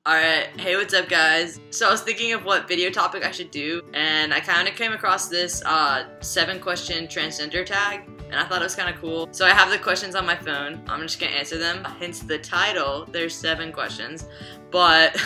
Alright, hey, what's up guys? So I was thinking of what video topic I should do, and I kind of came across this 7-question transgender tag, and I thought it was kind of cool. So I have the questions on my phone. I'm just gonna answer them. Hence the title, there's 7 questions, but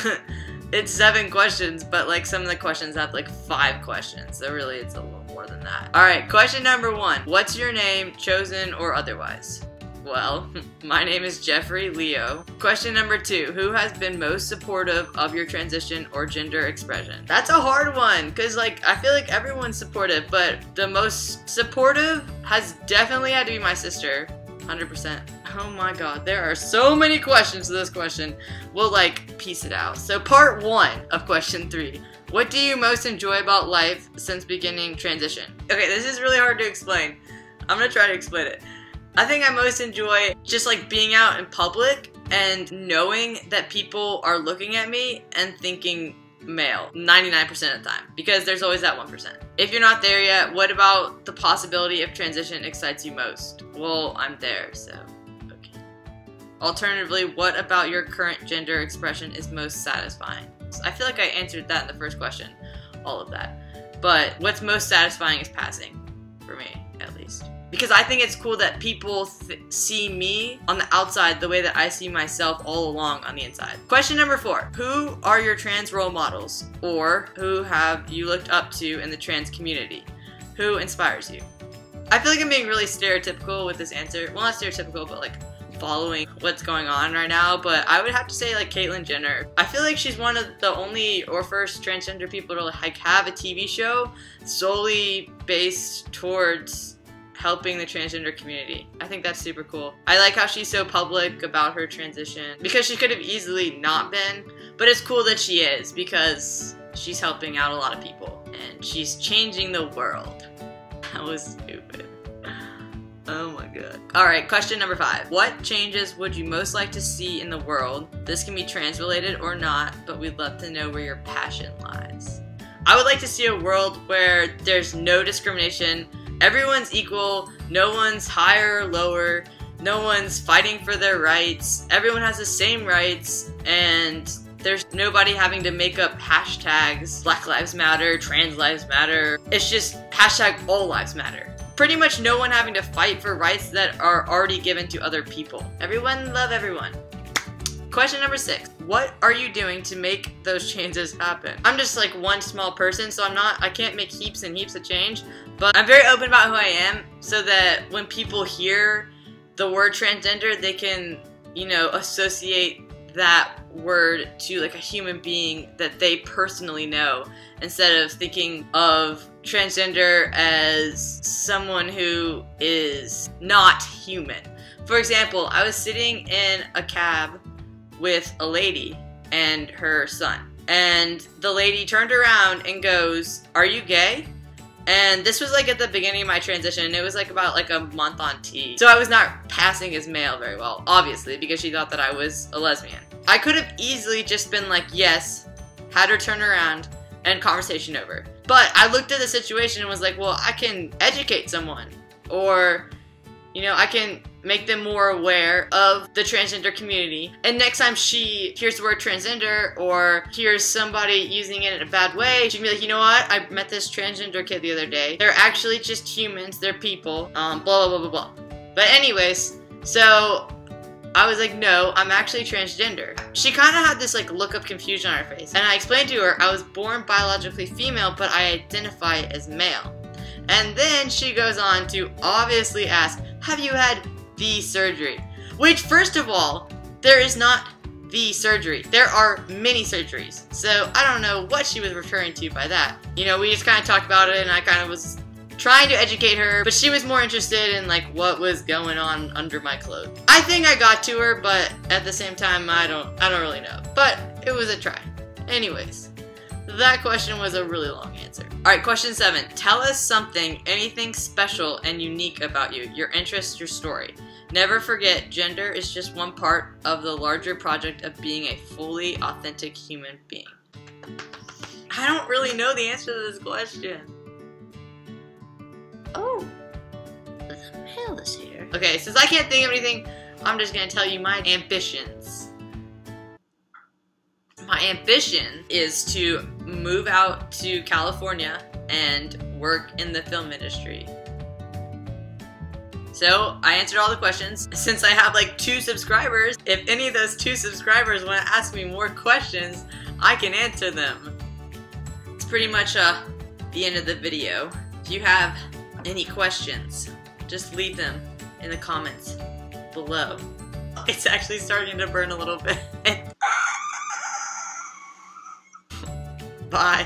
it's 7 questions, but like some of the questions have like 5 questions, so really it's a little more than that. Alright, question number 1. What's your name, chosen or otherwise? Well, my name is Jeffrey Leo. Question number 2. Who has been most supportive of your transition or gender expression? That's a hard one, because like I feel like everyone's supportive, but the most supportive has definitely had to be my sister. 100%. Oh my god, there are so many questions to this question. We'll like piece it out. So part 1 of question 3. What do you most enjoy about life since beginning transition? Okay, this is really hard to explain. I'm gonna try to explain it. I think I most enjoy just like being out in public and knowing that people are looking at me and thinking male 99% of the time, because there's always that 1%. If you're not there yet, what about the possibility of transition excites you most? Well, I'm there, so okay. Alternatively, what about your current gender expression is most satisfying? I feel like I answered that in the first question, all of that. But what's most satisfying is passing, for me at least. Because I think it's cool that people see me on the outside the way that I see myself all along on the inside. Question number 4. Who are your trans role models? Or who have you looked up to in the trans community? Who inspires you? I feel like I'm being really stereotypical with this answer. Well, not stereotypical, but like following what's going on right now. But I would have to say like Caitlyn Jenner. I feel like she's one of the only or first transgender people to like have a TV show solely based towards helping the transgender community. I think that's super cool. I like how she's so public about her transition, because she could have easily not been, but it's cool that she is because she's helping out a lot of people and she's changing the world. That was stupid. Oh my god. Alright, question number 5. What changes would you most like to see in the world? This can be trans related or not, but we'd love to know where your passion lies. I would like to see a world where there's no discrimination. Everyone's equal, no one's higher or lower, no one's fighting for their rights, everyone has the same rights, and there's nobody having to make up hashtags Black Lives Matter, Trans Lives Matter. It's just hashtag All Lives Matter. Pretty much no one having to fight for rights that are already given to other people. Everyone love everyone. Question number 6. What are you doing to make those changes happen? I'm just like one small person, so I can't make heaps and heaps of change, but I'm very open about who I am so that when people hear the word transgender, they can, you know, associate that word to like a human being that they personally know, instead of thinking of transgender as someone who is not human. For example, I was sitting in a cab with a lady and her son, and the lady turned around and goes, "Are you gay?" And this was like at the beginning of my transition. It was like about like a month on T, so I was not passing as male very well, obviously, because she thought that I was a lesbian. I could have easily just been like yes, had her turn around, and conversation over. But I looked at the situation and was like, well, I can educate someone, or you know, I can make them more aware of the transgender community. And next time she hears the word transgender or hears somebody using it in a bad way, she can be like, you know what? I met this transgender kid the other day. They're actually just humans. They're people. Blah, blah, blah, blah, blah. But anyways, so I was like, no, I'm actually transgender. She kind of had this like look of confusion on her face. And I explained to her I was born biologically female, but I identify as male. And then she goes on to obviously ask, have you had the surgery? Which, first of all, there is not the surgery. There are many surgeries. So I don't know what she was referring to by that. You know, we just kind of talked about it and I kind of was trying to educate her, but she was more interested in like what was going on under my clothes. I think I got to her, but at the same time, I don't really know. But it was a try. Anyways. That question was a really long answer. Alright, question 7. Tell us something, anything special and unique about you. Your interests, your story. Never forget, gender is just one part of the larger project of being a fully authentic human being. I don't really know the answer to this question. Oh, the mail is here. Okay, since I can't think of anything, I'm just gonna tell you my ambitions. My ambition is to move out to California and work in the film industry. So I answered all the questions. Since I have like 2 subscribers, if any of those 2 subscribers want to ask me more questions, I can answer them. It's pretty much the end of the video. If you have any questions, just leave them in the comments below. It's actually starting to burn a little bit. Bye.